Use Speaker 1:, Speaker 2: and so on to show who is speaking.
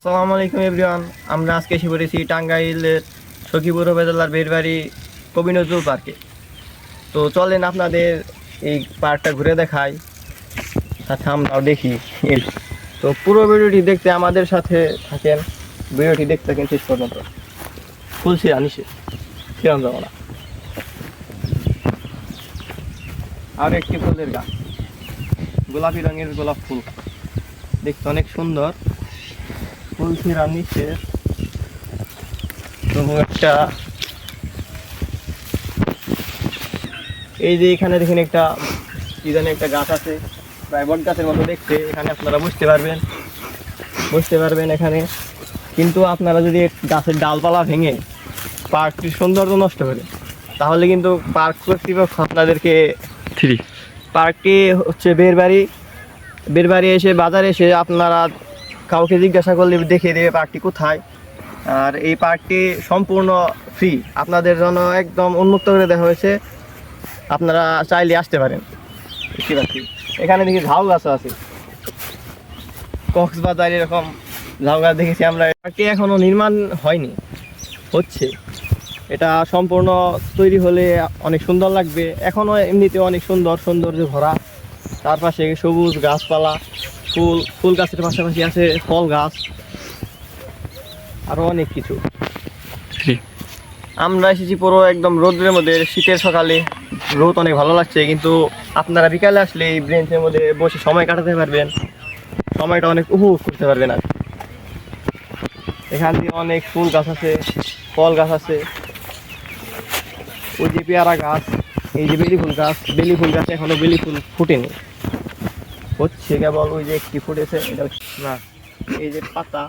Speaker 1: আসসালামু আলাইকুম এভরিওয়ান। আমরা আজকে এসে পড়েছি টাঙ্গাইলের সখীপুর উপজেলার বেড়বাড়ি কবি নজরুল পার্কে। তো চলেন আপনাদের এই পার্কটা ঘুরে দেখাই, সাথে আমরাও দেখি। তো পুরো ভিডিওটি দেখতে আমাদের সাথে থাকেন, ভিডিওটি দেখতে থাকেন শেষ পর্যন্ত। খুলছি আনিসে কিরম যাবো না। আর একটি ফুলের গাছ, গোলাপি রঙের গোলাপ ফুল, দেখতে অনেক সুন্দর। ফুলছি রানিসে তবু একটা, এই যে এখানে দেখেন একটা কি জানি একটা গাছ আছে, প্রায় বট গাছের মতো দেখতে। এখানে আপনারা বসতে পারবেন এখানে। কিন্তু আপনারা যদি গাছের ডালপালা ভেঙে পার্কটির সৌন্দর্য নষ্ট করে, তাহলে কিন্তু পার্ক কর্তৃপক্ষ আপনাদেরকে পার্কটি হচ্ছে বেরবাড়ি এসে বাজারে এসে আপনারা কাউকে জিজ্ঞাসা করলে দেখিয়ে দেবে পার্কটি কোথায়। আর এই পার্কটি সম্পূর্ণ ফ্রি, আপনাদের জন্য একদম উন্মুক্ত করে দেওয়া হয়েছে, আপনারা চাইলে আসতে পারেন। বুঝতে পারছি এখানে দেখি ঝাউ গাছও আছে, কক্সবাজার এরকম ঝাউ গাছ দেখেছি আমরা। পার্কটি এখনো নির্মাণ হয়নি, হচ্ছে। এটা সম্পূর্ণ তৈরি হলে অনেক সুন্দর লাগবে। এখনো এমনিতে অনেক সৌন্দর্য ভরা, তার পাশে সবুজ গাছপালা, ফুল গাছের পাশাপাশি আছে ফল গাছ, আরো অনেক কিছু। আমরা এসেছি পুরো একদম রোদের মধ্যে, শীতের সকালে রোদ অনেক ভালো লাগছে, কিন্তু আপনারা বিকালে আসলে এই ব্রেঞ্চের মধ্যে বসে সময় কাটাতে পারবেন, সময়টা অনেক উপভোগ করতে পারবেন। আর এখান দিয়ে অনেক ফুল গাছ আছে, ফল গাছ আছে, ওই যে পেয়ারা গাছ, এই যে বেলি ফুল গাছ এখনো বেলি ফুল ফুটেনি, হচ্ছে কেবল ওই যে একটি ফুটেছে, এটা না। এই যে পাতা